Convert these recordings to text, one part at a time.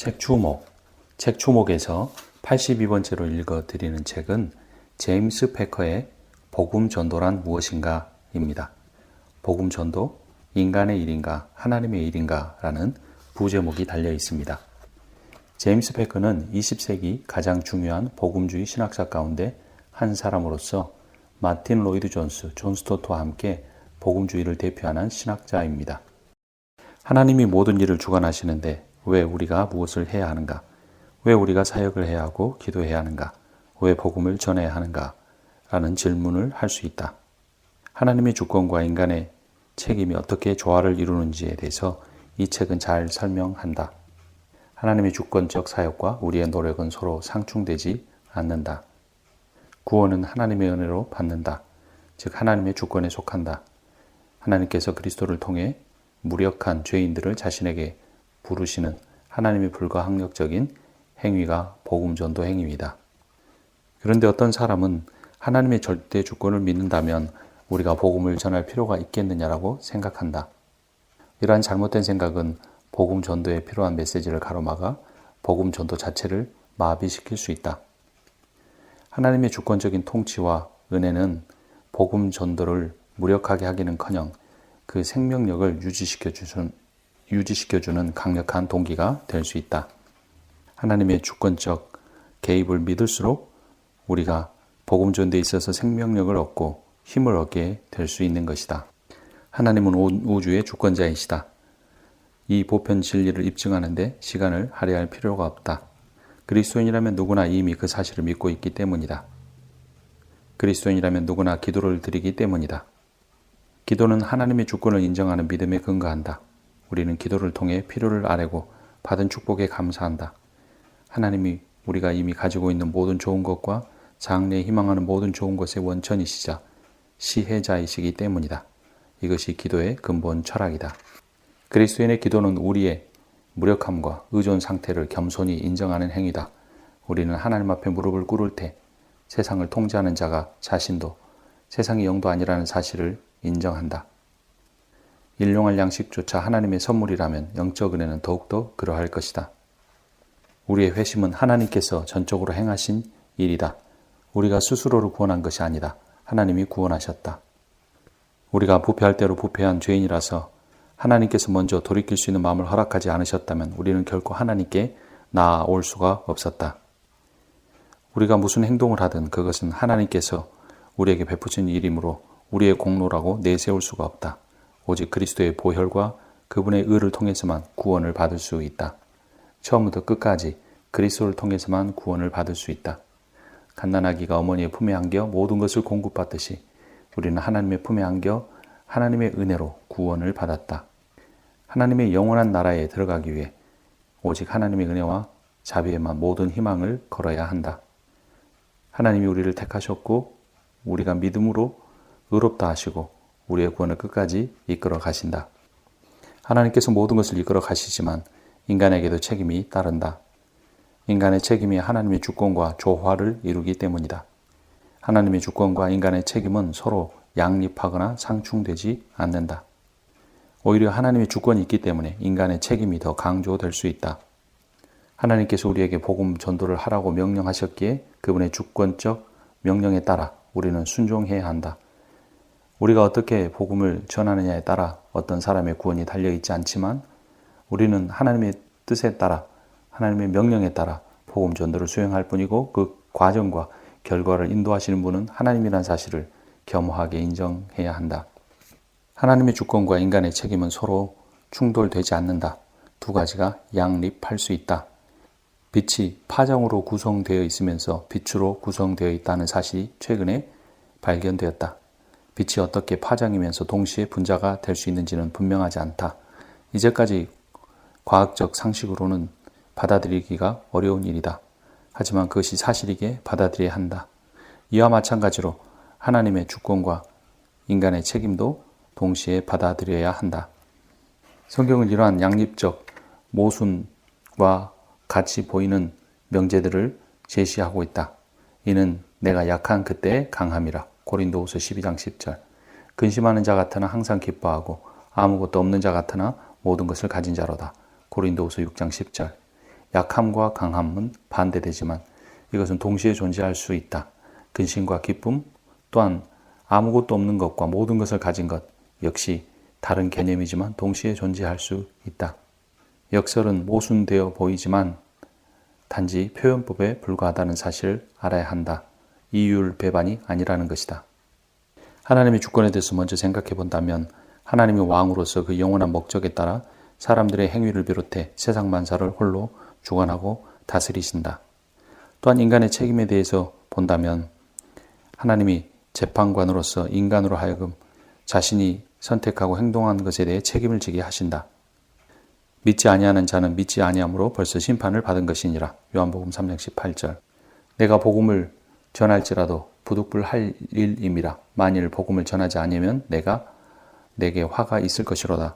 책 주목. 책 주목에서 82번째로 읽어드리는 책은 제임스 패커의 복음 전도란 무엇인가 입니다. 복음 전도, 인간의 일인가, 하나님의 일인가 라는 부제목이 달려 있습니다. 제임스 패커는 20세기 가장 중요한 복음주의 신학자 가운데 한 사람으로서 마틴 로이드 존스, 존 스토트와 함께 복음주의를 대표하는 신학자입니다. 하나님이 모든 일을 주관하시는데 왜 우리가 무엇을 해야 하는가? 왜 우리가 사역을 해야 하고 기도해야 하는가? 왜 복음을 전해야 하는가? 라는 질문을 할 수 있다. 하나님의 주권과 인간의 책임이 어떻게 조화를 이루는지에 대해서 이 책은 잘 설명한다. 하나님의 주권적 사역과 우리의 노력은 서로 상충되지 않는다. 구원은 하나님의 은혜로 받는다. 즉 하나님의 주권에 속한다. 하나님께서 그리스도를 통해 무력한 죄인들을 자신에게 부르시는 하나님의 불가항력적인 행위가 복음 전도 행위입니다. 그런데 어떤 사람은 하나님의 절대 주권을 믿는다면 우리가 복음을 전할 필요가 있겠느냐라고 생각한다. 이러한 잘못된 생각은 복음 전도에 필요한 메시지를 가로막아 복음 전도 자체를 마비시킬 수 있다. 하나님의 주권적인 통치와 은혜는 복음 전도를 무력하게 하기는커녕 그 생명력을 유지시켜주는 강력한 동기가 될 수 있다. 하나님의 주권적 개입을 믿을수록 우리가 복음 전도에 있어서 생명력을 얻고 힘을 얻게 될 수 있는 것이다. 하나님은 온 우주의 주권자이시다. 이 보편 진리를 입증하는데 시간을 할애할 필요가 없다. 그리스도인이라면 누구나 이미 그 사실을 믿고 있기 때문이다. 그리스도인이라면 누구나 기도를 드리기 때문이다. 기도는 하나님의 주권을 인정하는 믿음에 근거한다. 우리는 기도를 통해 필요를 아뢰고 받은 축복에 감사한다. 하나님이 우리가 이미 가지고 있는 모든 좋은 것과 장래에 희망하는 모든 좋은 것의 원천이시자 시혜자이시기 때문이다. 이것이 기도의 근본 철학이다. 그리스도인의 기도는 우리의 무력함과 의존 상태를 겸손히 인정하는 행위다. 우리는 하나님 앞에 무릎을 꿇을 때 세상을 통제하는 자가 자신도 세상의 영도 아니라는 사실을 인정한다. 일용할 양식조차 하나님의 선물이라면 영적 은혜는 더욱더 그러할 것이다. 우리의 회심은 하나님께서 전적으로 행하신 일이다. 우리가 스스로를 구원한 것이 아니다. 하나님이 구원하셨다. 우리가 부패할 대로 부패한 죄인이라서 하나님께서 먼저 돌이킬 수 있는 마음을 허락하지 않으셨다면 우리는 결코 하나님께 나아올 수가 없었다. 우리가 무슨 행동을 하든 그것은 하나님께서 우리에게 베푸신 일이므로 우리의 공로라고 내세울 수가 없다. 오직 그리스도의 보혈과 그분의 의를 통해서만 구원을 받을 수 있다. 처음부터 끝까지 그리스도를 통해서만 구원을 받을 수 있다. 갓난아기가 어머니의 품에 안겨 모든 것을 공급받듯이 우리는 하나님의 품에 안겨 하나님의 은혜로 구원을 받았다. 하나님의 영원한 나라에 들어가기 위해 오직 하나님의 은혜와 자비에만 모든 희망을 걸어야 한다. 하나님이 우리를 택하셨고 우리가 믿음으로 의롭다 하시고 우리의 구원을 끝까지 이끌어 가신다. 하나님께서 모든 것을 이끌어 가시지만 인간에게도 책임이 따른다. 인간의 책임이 하나님의 주권과 조화를 이루기 때문이다. 하나님의 주권과 인간의 책임은 서로 양립하거나 상충되지 않는다. 오히려 하나님의 주권이 있기 때문에 인간의 책임이 더 강조될 수 있다. 하나님께서 우리에게 복음 전도를 하라고 명령하셨기에 그분의 주권적 명령에 따라 우리는 순종해야 한다. 우리가 어떻게 복음을 전하느냐에 따라 어떤 사람의 구원이 달려있지 않지만 우리는 하나님의 뜻에 따라 하나님의 명령에 따라 복음 전도를 수행할 뿐이고 그 과정과 결과를 인도하시는 분은 하나님이라는 사실을 겸허하게 인정해야 한다. 하나님의 주권과 인간의 책임은 서로 충돌되지 않는다. 두 가지가 양립할 수 있다. 빛이 파장으로 구성되어 있으면서 빛으로 구성되어 있다는 사실이 최근에 발견되었다. 빛이 어떻게 파장이면서 동시에 분자가 될 수 있는지는 분명하지 않다. 이제까지 과학적 상식으로는 받아들이기가 어려운 일이다. 하지만 그것이 사실이기에 받아들여야 한다. 이와 마찬가지로 하나님의 주권과 인간의 책임도 동시에 받아들여야 한다. 성경은 이러한 양립적 모순과 같이 보이는 명제들을 제시하고 있다. 이는 내가 약한 그때의 강함이라. 고린도후서 12장 10절. 근심하는 자 같으나 항상 기뻐하고 아무것도 없는 자 같으나 모든 것을 가진 자로다. 고린도후서 6장 10절. 약함과 강함은 반대되지만 이것은 동시에 존재할 수 있다. 근심과 기쁨, 또한 아무것도 없는 것과 모든 것을 가진 것 역시 다른 개념이지만 동시에 존재할 수 있다. 역설은 모순되어 보이지만 단지 표현법에 불과하다는 사실을 알아야 한다. 이율배반이 아니라는 것이다. 하나님의 주권에 대해서 먼저 생각해 본다면 하나님이 왕으로서 그 영원한 목적에 따라 사람들의 행위를 비롯해 세상 만사를 홀로 주관하고 다스리신다. 또한 인간의 책임에 대해서 본다면 하나님이 재판관으로서 인간으로 하여금 자신이 선택하고 행동한 것에 대해 책임을 지게 하신다. 믿지 아니하는 자는 믿지 아니함으로 벌써 심판을 받은 것이니라. 요한복음 3장 18절. 내가 복음을 전할지라도 부득불할 일임이라. 만일 복음을 전하지 아니하면 내게 화가 있을 것이로다.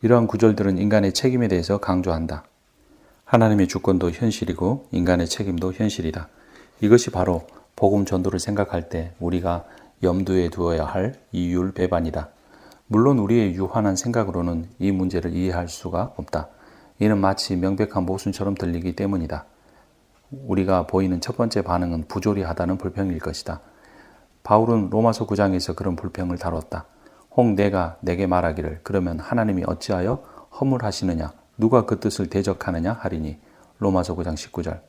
이러한 구절들은 인간의 책임에 대해서 강조한다. 하나님의 주권도 현실이고 인간의 책임도 현실이다. 이것이 바로 복음 전도를 생각할 때 우리가 염두에 두어야 할 이율배반이다. 물론 우리의 유한한 생각으로는 이 문제를 이해할 수가 없다. 이는 마치 명백한 모순처럼 들리기 때문이다. 우리가 보이는 첫 번째 반응은 부조리하다는 불평일 것이다. 바울은 로마서 9장에서 그런 불평을 다뤘다. 혹 내가 내게 말하기를 그러면 하나님이 어찌하여 허물하시느냐 누가 그 뜻을 대적하느냐 하리니. 로마서 9장 19절.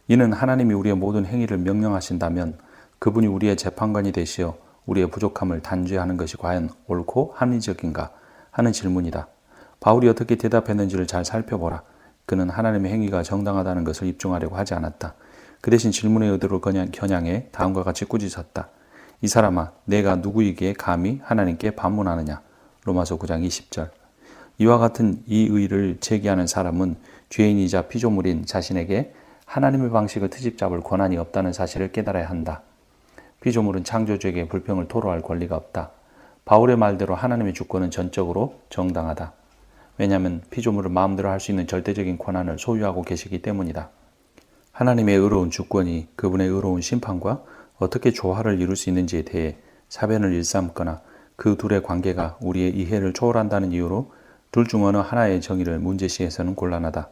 이는 하나님이 우리의 모든 행위를 명령하신다면 그분이 우리의 재판관이 되시어 우리의 부족함을 단죄하는 것이 과연 옳고 합리적인가 하는 질문이다. 바울이 어떻게 대답했는지를 잘 살펴보라. 그는 하나님의 행위가 정당하다는 것을 입증하려고 하지 않았다. 그 대신 질문의 의도를 겨냥해 다음과 같이 꾸짖었다. 이 사람아, 내가 누구이기에 감히 하나님께 반문하느냐. 로마서 9장 20절. 이와 같은 이의를 제기하는 사람은 죄인이자 피조물인 자신에게 하나님의 방식을 트집 잡을 권한이 없다는 사실을 깨달아야 한다. 피조물은 창조주에게 불평을 토로할 권리가 없다. 바울의 말대로 하나님의 주권은 전적으로 정당하다. 왜냐하면 피조물은 마음대로 할 수 있는 절대적인 권한을 소유하고 계시기 때문이다. 하나님의 의로운 주권이 그분의 의로운 심판과 어떻게 조화를 이룰 수 있는지에 대해 사변을 일삼거나 그 둘의 관계가 우리의 이해를 초월한다는 이유로 둘 중 어느 하나의 정의를 문제시해서는 곤란하다.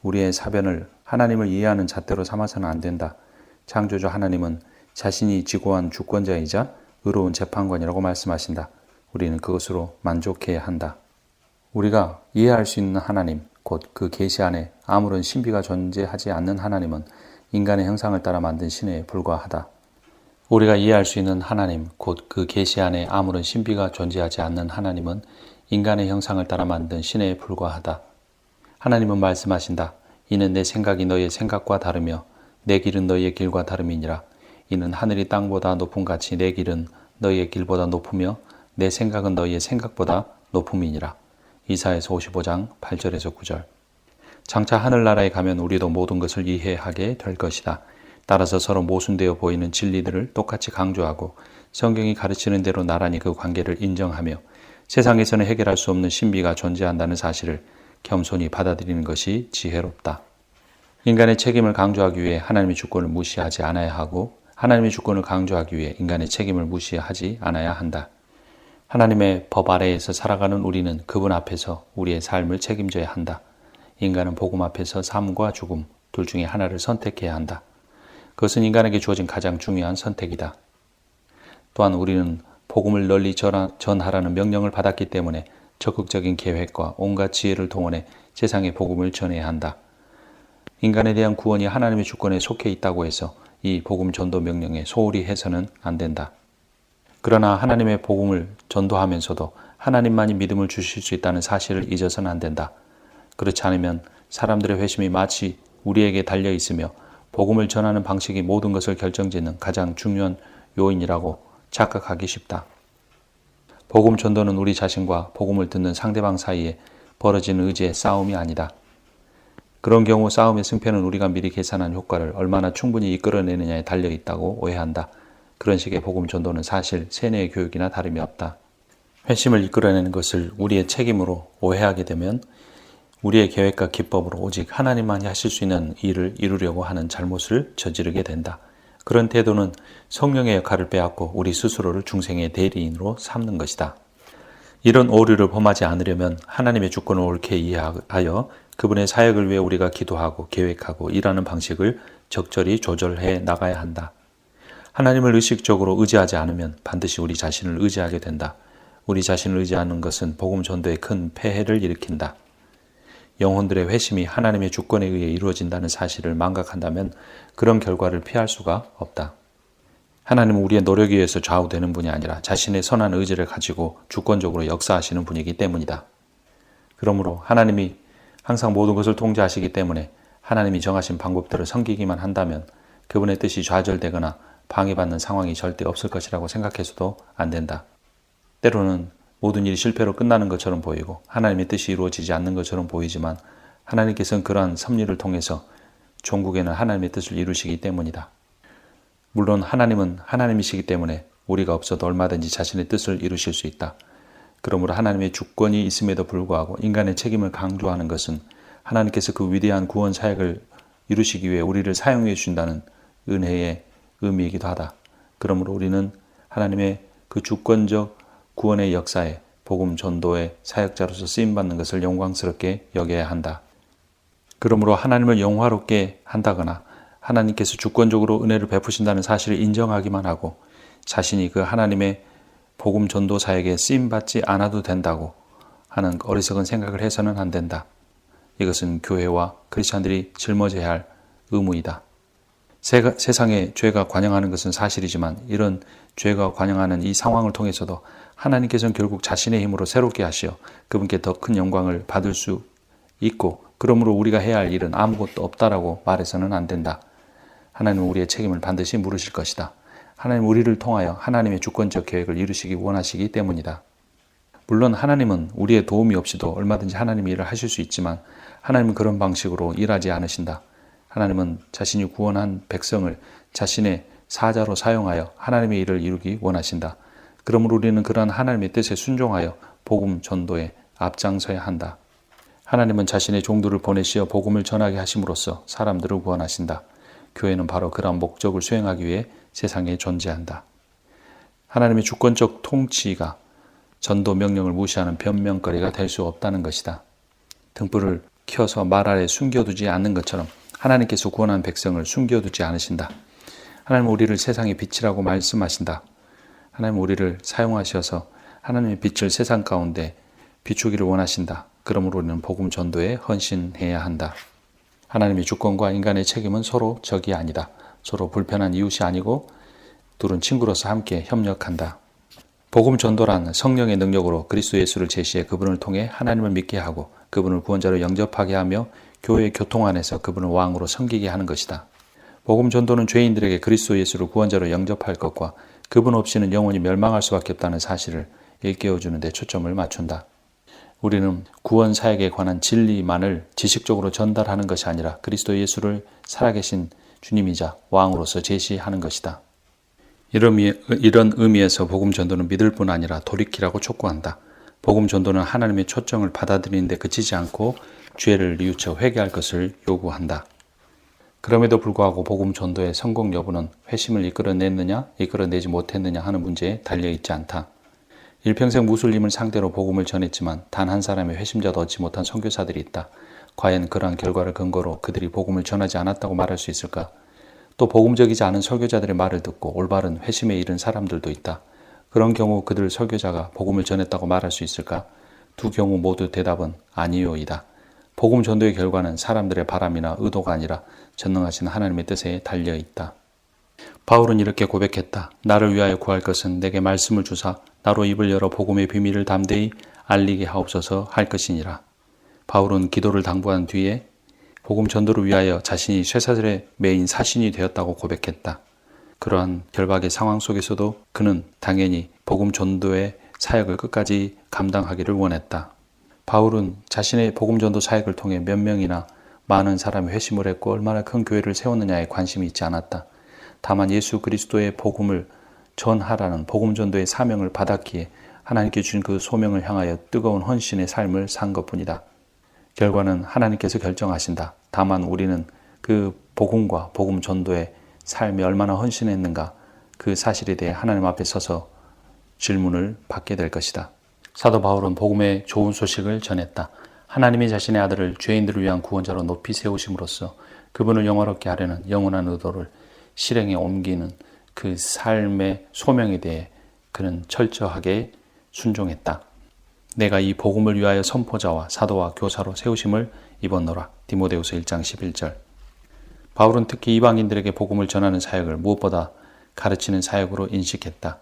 우리의 사변을 하나님을 이해하는 잣대로 삼아서는 안 된다. 창조주 하나님은 자신이 지고한 주권자이자 의로운 재판관이라고 말씀하신다. 우리는 그것으로 만족해야 한다. 우리가 이해할 수 있는 하나님, 곧 그 계시 안에 아무런 신비가 존재하지 않는 하나님은 인간의 형상을 따라 만든 신에 불과하다. 우리가 이해할 수 있는 하나님, 곧 그 계시 안에 아무런 신비가 존재하지 않는 하나님은 인간의 형상을 따라 만든 신에 불과하다. 하나님은 말씀하신다. 이는 내 생각이 너희의 생각과 다르며 내 길은 너희의 길과 다름이니라. 이는 하늘이 땅보다 높음 같이 내 길은 너희의 길보다 높으며 내 생각은 너희의 생각보다 높음이니라. 이사야서 55장 8절에서 9절. 장차 하늘나라에 가면 우리도 모든 것을 이해하게 될 것이다. 따라서 서로 모순되어 보이는 진리들을 똑같이 강조하고 성경이 가르치는 대로 나란히 그 관계를 인정하며 세상에서는 해결할 수 없는 신비가 존재한다는 사실을 겸손히 받아들이는 것이 지혜롭다. 인간의 책임을 강조하기 위해 하나님의 주권을 무시하지 않아야 하고 하나님의 주권을 강조하기 위해 인간의 책임을 무시하지 않아야 한다. 하나님의 법 아래에서 살아가는 우리는 그분 앞에서 우리의 삶을 책임져야 한다. 인간은 복음 앞에서 삶과 죽음 둘 중에 하나를 선택해야 한다. 그것은 인간에게 주어진 가장 중요한 선택이다. 또한 우리는 복음을 널리 전하라는 명령을 받았기 때문에 적극적인 계획과 온갖 지혜를 동원해 세상에 복음을 전해야 한다. 인간에 대한 구원이 하나님의 주권에 속해 있다고 해서 이 복음 전도 명령에 소홀히 해서는 안 된다. 그러나 하나님의 복음을 전도하면서도 하나님만이 믿음을 주실 수 있다는 사실을 잊어서는 안 된다. 그렇지 않으면 사람들의 회심이 마치 우리에게 달려 있으며 복음을 전하는 방식이 모든 것을 결정짓는 가장 중요한 요인이라고 착각하기 쉽다. 복음 전도는 우리 자신과 복음을 듣는 상대방 사이에 벌어지는 의지의 싸움이 아니다. 그런 경우 싸움의 승패는 우리가 미리 계산한 효과를 얼마나 충분히 이끌어내느냐에 달려있다고 오해한다. 그런 식의 복음 전도는 사실 세뇌의 교육이나 다름이 없다. 회심을 이끌어내는 것을 우리의 책임으로 오해하게 되면 우리의 계획과 기법으로 오직 하나님만이 하실 수 있는 일을 이루려고 하는 잘못을 저지르게 된다. 그런 태도는 성령의 역할을 빼앗고 우리 스스로를 중생의 대리인으로 삼는 것이다. 이런 오류를 범하지 않으려면 하나님의 주권을 옳게 이해하여 그분의 사역을 위해 우리가 기도하고 계획하고 일하는 방식을 적절히 조절해 나가야 한다. 하나님을 의식적으로 의지하지 않으면 반드시 우리 자신을 의지하게 된다. 우리 자신을 의지하는 것은 복음 전도에 큰 폐해를 일으킨다. 영혼들의 회심이 하나님의 주권에 의해 이루어진다는 사실을 망각한다면 그런 결과를 피할 수가 없다. 하나님은 우리의 노력에 의해서 좌우되는 분이 아니라 자신의 선한 의지를 가지고 주권적으로 역사하시는 분이기 때문이다. 그러므로 하나님이 항상 모든 것을 통제하시기 때문에 하나님이 정하신 방법대로 섬기기만 한다면 그분의 뜻이 좌절되거나 방해받는 상황이 절대 없을 것이라고 생각해서도 안 된다. 때로는 모든 일이 실패로 끝나는 것처럼 보이고 하나님의 뜻이 이루어지지 않는 것처럼 보이지만 하나님께서는 그러한 섭리를 통해서 종국에는 하나님의 뜻을 이루시기 때문이다. 물론 하나님은 하나님이시기 때문에 우리가 없어도 얼마든지 자신의 뜻을 이루실 수 있다. 그러므로 하나님의 주권이 있음에도 불구하고 인간의 책임을 강조하는 것은 하나님께서 그 위대한 구원 사역을 이루시기 위해 우리를 사용해 주신다는 은혜의 의미이기도 하다. 그러므로 우리는 하나님의 그 주권적 구원의 역사에 복음 전도의 사역자로서 쓰임받는 것을 영광스럽게 여겨야 한다. 그러므로 하나님을 영화롭게 한다거나 하나님께서 주권적으로 은혜를 베푸신다는 사실을 인정하기만 하고 자신이 그 하나님의 복음 전도 사역에 쓰임받지 않아도 된다고 하는 어리석은 생각을 해서는 안 된다. 이것은 교회와 크리스찬들이 짊어져야 할 의무이다. 세상에 죄가 관영하는 것은 사실이지만 이런 죄가 관영하는 이 상황을 통해서도 하나님께서는 결국 자신의 힘으로 새롭게 하시어 그분께 더 큰 영광을 받을 수 있고 그러므로 우리가 해야 할 일은 아무것도 없다라고 말해서는 안 된다. 하나님은 우리의 책임을 반드시 물으실 것이다. 하나님 우리를 통하여 하나님의 주권적 계획을 이루시기 원하시기 때문이다. 물론 하나님은 우리의 도움이 없이도 얼마든지 하나님의 일을 하실 수 있지만 하나님은 그런 방식으로 일하지 않으신다. 하나님은 자신이 구원한 백성을 자신의 사자로 사용하여 하나님의 일을 이루기 원하신다. 그러므로 우리는 그러한 하나님의 뜻에 순종하여 복음 전도에 앞장서야 한다. 하나님은 자신의 종들을 보내시어 복음을 전하게 하심으로써 사람들을 구원하신다. 교회는 바로 그러한 목적을 수행하기 위해 세상에 존재한다. 하나님의 주권적 통치가 전도 명령을 무시하는 변명거리가 될 수 없다는 것이다. 등불을 켜서 말 아래 숨겨두지 않는 것처럼 하나님께서 구원한 백성을 숨겨두지 않으신다. 하나님은 우리를 세상의 빛이라고 말씀하신다. 하나님은 우리를 사용하셔서 하나님의 빛을 세상 가운데 비추기를 원하신다. 그러므로 우리는 복음 전도에 헌신해야 한다. 하나님의 주권과 인간의 책임은 서로 적이 아니다. 서로 불편한 이웃이 아니고 둘은 친구로서 함께 협력한다. 복음 전도란 성령의 능력으로 그리스도 예수를 제시해 그분을 통해 하나님을 믿게 하고 그분을 구원자로 영접하게 하며 교회의 교통 안에서 그분을 왕으로 섬기게 하는 것이다. 복음 전도는 죄인들에게 그리스도 예수를 구원자로 영접할 것과 그분 없이는 영원히 멸망할 수밖에 없다는 사실을 일깨워주는 데 초점을 맞춘다. 우리는 구원 사역에 관한 진리만을 지식적으로 전달하는 것이 아니라 그리스도 예수를 살아계신 주님이자 왕으로서 제시하는 것이다. 이런 의미에서 복음 전도는 믿을 뿐 아니라 돌이키라고 촉구한다. 복음 전도는 하나님의 초청을 받아들이는 데 그치지 않고 죄를 뉘우쳐 회개할 것을 요구한다. 그럼에도 불구하고 복음 전도의 성공 여부는 회심을 이끌어냈느냐 이끌어내지 못했느냐 하는 문제에 달려있지 않다. 일평생 무슬림을 상대로 복음을 전했지만 단 한 사람의 회심자도 얻지 못한 선교사들이 있다. 과연 그러한 결과를 근거로 그들이 복음을 전하지 않았다고 말할 수 있을까? 또 복음적이지 않은 설교자들의 말을 듣고 올바른 회심에 이른 사람들도 있다. 그런 경우 그들 설교자가 복음을 전했다고 말할 수 있을까? 두 경우 모두 대답은 아니요이다. 복음 전도의 결과는 사람들의 바람이나 의도가 아니라 전능하신 하나님의 뜻에 달려있다. 바울은 이렇게 고백했다. 나를 위하여 구할 것은 내게 말씀을 주사 나로 입을 열어 복음의 비밀을 담대히 알리게 하옵소서 할 것이니라. 바울은 기도를 당부한 뒤에 복음 전도를 위하여 자신이 쇠사슬에 매인 사신이 되었다고 고백했다. 그러한 결박의 상황 속에서도 그는 당연히 복음 전도의 사역을 끝까지 감당하기를 원했다. 바울은 자신의 복음 전도 사역을 통해 몇 명이나 많은 사람이 회심을 했고 얼마나 큰 교회를 세웠느냐에 관심이 있지 않았다. 다만 예수 그리스도의 복음을 전하라는 복음 전도의 사명을 받았기에 하나님께 주신 그 소명을 향하여 뜨거운 헌신의 삶을 산 것뿐이다. 결과는 하나님께서 결정하신다. 다만 우리는 그 복음과 복음 전도의 삶에 얼마나 헌신했는가 그 사실에 대해 하나님 앞에 서서 질문을 받게 될 것이다. 사도 바울은 복음의 좋은 소식을 전했다. 하나님이 자신의 아들을 죄인들을 위한 구원자로 높이 세우심으로써 그분을 영화롭게 하려는 영원한 의도를 실행에 옮기는 그 삶의 소명에 대해 그는 철저하게 순종했다. 내가 이 복음을 위하여 선포자와 사도와 교사로 세우심을 입었노라. 디모데후서 1장 11절. 바울은 특히 이방인들에게 복음을 전하는 사역을 무엇보다 가르치는 사역으로 인식했다.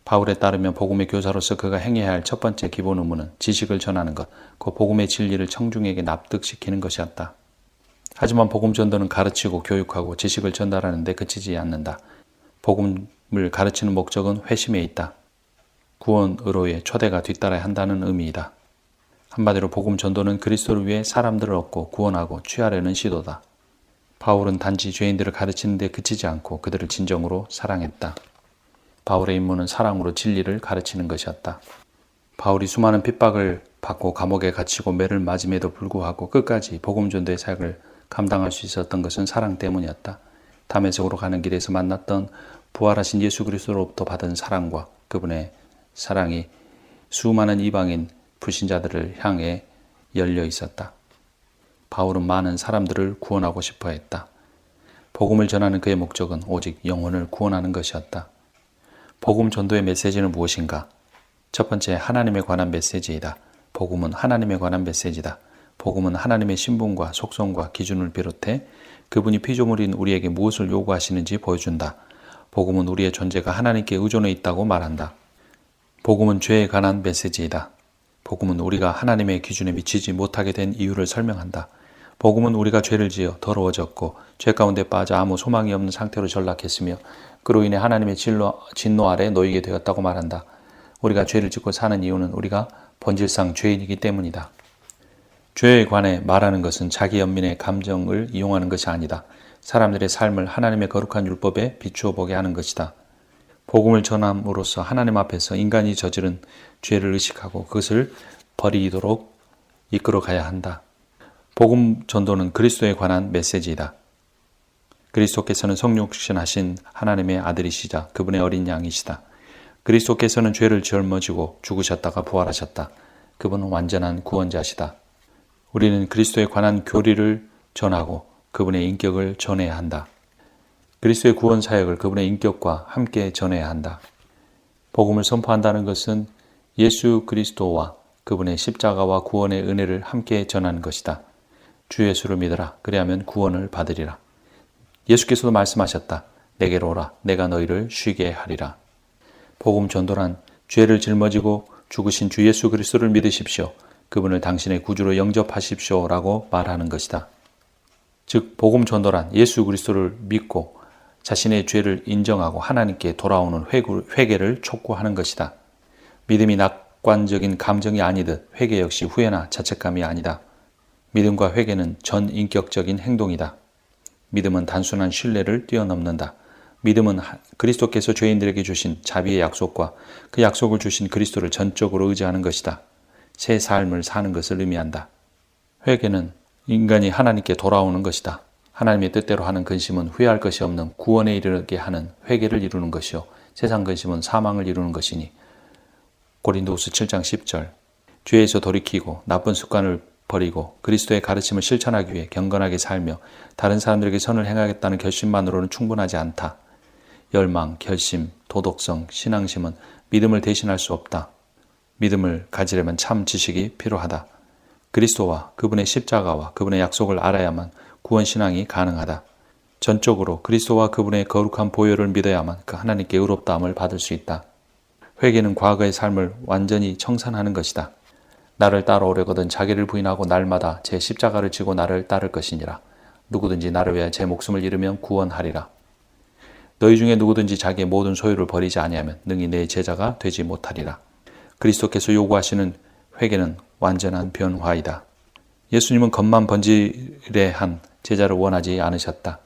바울에 따르면 복음의 교사로서 그가 행해야 할 첫 번째 기본 의무는 지식을 전하는 것, 그 복음의 진리를 청중에게 납득시키는 것이었다. 하지만 복음 전도는 가르치고 교육하고 지식을 전달하는 데 그치지 않는다. 복음을 가르치는 목적은 회심에 있다. 구원 의로의 초대가 뒤따라야 한다는 의미이다. 한마디로 복음 전도는 그리스도를 위해 사람들을 얻고 구원하고 취하려는 시도다. 바울은 단지 죄인들을 가르치는 데 그치지 않고 그들을 진정으로 사랑했다. 바울의 임무는 사랑으로 진리를 가르치는 것이었다. 바울이 수많은 핍박을 받고 감옥에 갇히고 매를 맞음에도 불구하고 끝까지 복음 전도의 사역을 감당할 수 있었던 것은 사랑 때문이었다. 다메섹으로 가는 길에서 만났던 부활하신 예수 그리스도로부터 받은 사랑과 그분의 사랑이 수많은 이방인 불신자들을 향해 열려 있었다. 바울은 많은 사람들을 구원하고 싶어 했다. 복음을 전하는 그의 목적은 오직 영혼을 구원하는 것이었다. 복음 전도의 메시지는 무엇인가? 첫 번째, 하나님에 관한 메시지이다. 복음은 하나님에 관한 메시지다. 복음은 하나님의 신분과 속성과 기준을 비롯해 그분이 피조물인 우리에게 무엇을 요구하시는지 보여준다. 복음은 우리의 존재가 하나님께 의존해 있다고 말한다. 복음은 죄에 관한 메시지이다. 복음은 우리가 하나님의 기준에 미치지 못하게 된 이유를 설명한다. 복음은 우리가 죄를 지어 더러워졌고 죄 가운데 빠져 아무 소망이 없는 상태로 전락했으며 그로 인해 하나님의 진노 아래 놓이게 되었다고 말한다. 우리가 죄를 짓고 사는 이유는 우리가 본질상 죄인이기 때문이다. 죄에 관해 말하는 것은 자기 연민의 감정을 이용하는 것이 아니다. 사람들의 삶을 하나님의 거룩한 율법에 비추어 보게 하는 것이다. 복음을 전함으로써 하나님 앞에서 인간이 저지른 죄를 의식하고 그것을 버리도록 이끌어 가야 한다. 복음 전도는 그리스도에 관한 메시지이다. 그리스도께서는 성육신하신 하나님의 아들이시자 그분의 어린 양이시다. 그리스도께서는 죄를 짊어지고 죽으셨다가 부활하셨다. 그분은 완전한 구원자시다. 우리는 그리스도에 관한 교리를 전하고 그분의 인격을 전해야 한다. 그리스도의 구원 사역을 그분의 인격과 함께 전해야 한다. 복음을 선포한다는 것은 예수 그리스도와 그분의 십자가와 구원의 은혜를 함께 전하는 것이다. 주 예수를 믿어라. 그리하면 구원을 받으리라. 예수께서도 말씀하셨다. 내게로 오라. 내가 너희를 쉬게 하리라. 복음 전도란 죄를 짊어지고 죽으신 주 예수 그리스도를 믿으십시오. 그분을 당신의 구주로 영접하십시오. 라고 말하는 것이다. 즉 복음 전도란 예수 그리스도를 믿고 자신의 죄를 인정하고 하나님께 돌아오는 회개를 촉구하는 것이다. 믿음이 낙관적인 감정이 아니듯 회개 역시 후회나 자책감이 아니다. 믿음과 회개는 전인격적인 행동이다. 믿음은 단순한 신뢰를 뛰어넘는다. 믿음은 그리스도께서 죄인들에게 주신 자비의 약속과 그 약속을 주신 그리스도를 전적으로 의지하는 것이다. 새 삶을 사는 것을 의미한다. 회개는 인간이 하나님께 돌아오는 것이다. 하나님의 뜻대로 하는 근심은 후회할 것이 없는 구원에 이르게 하는 회개를 이루는 것이요 세상 근심은 사망을 이루는 것이니 고린도후서 7장 10절. 죄에서 돌이키고 나쁜 습관을 버리고 그리스도의 가르침을 실천하기 위해 경건하게 살며 다른 사람들에게 선을 행하겠다는 결심만으로는 충분하지 않다. 열망, 결심, 도덕성, 신앙심은 믿음을 대신할 수 없다. 믿음을 가지려면 참 지식이 필요하다. 그리스도와 그분의 십자가와 그분의 약속을 알아야만 구원신앙이 가능하다. 전적으로 그리스도와 그분의 거룩한 보혈을 믿어야만 그 하나님께 의롭다함을 받을 수 있다. 회개는 과거의 삶을 완전히 청산하는 것이다. 나를 따라오려거든 자기를 부인하고 날마다 제 십자가를 지고 나를 따를 것이니라. 누구든지 나를 위하여 제 목숨을 잃으면 구원하리라. 너희 중에 누구든지 자기의 모든 소유를 버리지 아니하면 능히 내 제자가 되지 못하리라. 그리스도께서 요구하시는 회개는 완전한 변화이다. 예수님은 겉만 번지레한 제자를 원하지 않으셨다.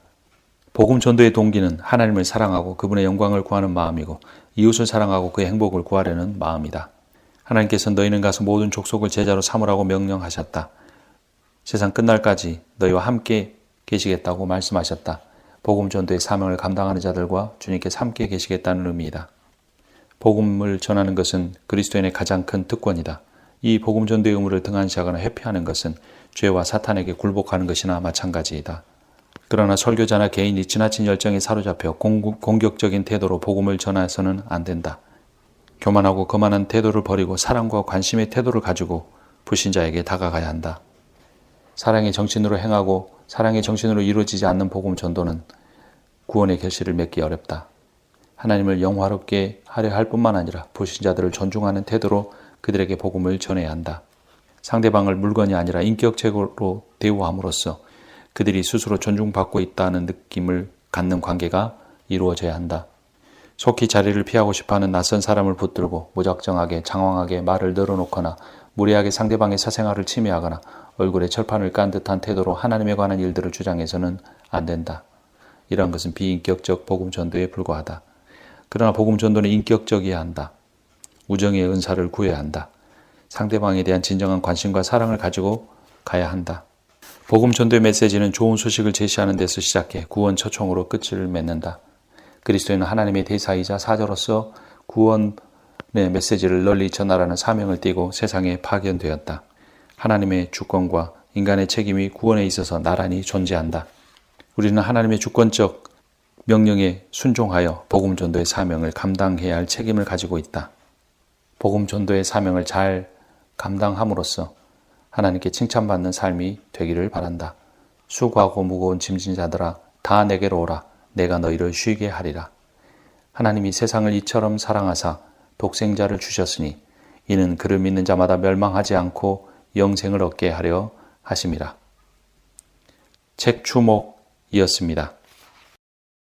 복음 전도의 동기는 하나님을 사랑하고 그분의 영광을 구하는 마음이고 이웃을 사랑하고 그의 행복을 구하려는 마음이다. 하나님께서 너희는 가서 모든 족속을 제자로 삼으라고 명령하셨다. 세상 끝날까지 너희와 함께 계시겠다고 말씀하셨다. 복음 전도의 사명을 감당하는 자들과 주님께서 함께 계시겠다는 의미이다. 복음을 전하는 것은 그리스도인의 가장 큰 특권이다. 이 복음 전도의 의무를 등한시하거나 회피하는 것은 죄와 사탄에게 굴복하는 것이나 마찬가지이다. 그러나 설교자나 개인이 지나친 열정에 사로잡혀 공격적인 태도로 복음을 전해서는 안 된다. 교만하고 거만한 태도를 버리고 사랑과 관심의 태도를 가지고 불신자에게 다가가야 한다. 사랑의 정신으로 행하고 사랑의 정신으로 이루어지지 않는 복음 전도는 구원의 결실을 맺기 어렵다. 하나님을 영화롭게 하려 할 뿐만 아니라 불신자들을 존중하는 태도로 그들에게 복음을 전해야 한다. 상대방을 물건이 아니라 인격적으로 대우함으로써 그들이 스스로 존중받고 있다는 느낌을 갖는 관계가 이루어져야 한다. 속히 자리를 피하고 싶어하는 낯선 사람을 붙들고 무작정하게 장황하게 말을 늘어놓거나 무리하게 상대방의 사생활을 침해하거나 얼굴에 철판을 깐 듯한 태도로 하나님에 관한 일들을 주장해서는 안 된다. 이러한 것은 비인격적 복음 전도에 불과하다. 그러나 복음 전도는 인격적이어야 한다. 우정의 은사를 구해야 한다. 상대방에 대한 진정한 관심과 사랑을 가지고 가야 한다. 복음 전도의 메시지는 좋은 소식을 제시하는 데서 시작해 구원 초청으로 끝을 맺는다. 그리스도인은 하나님의 대사이자 사자로서 구원의 메시지를 널리 전하라는 사명을 띠고 세상에 파견되었다. 하나님의 주권과 인간의 책임이 구원에 있어서 나란히 존재한다. 우리는 하나님의 주권적 명령에 순종하여 복음 전도의 사명을 감당해야 할 책임을 가지고 있다. 복음 전도의 사명을 잘 감당함으로써 하나님께 칭찬받는 삶이 되기를 바란다. 수고하고 무거운 짐진 자들아 다 내게로 오라. 내가 너희를 쉬게 하리라. 하나님이 세상을 이처럼 사랑하사 독생자를 주셨으니 이는 그를 믿는 자마다 멸망하지 않고 영생을 얻게 하려 하심이라. 책 주목이었습니다.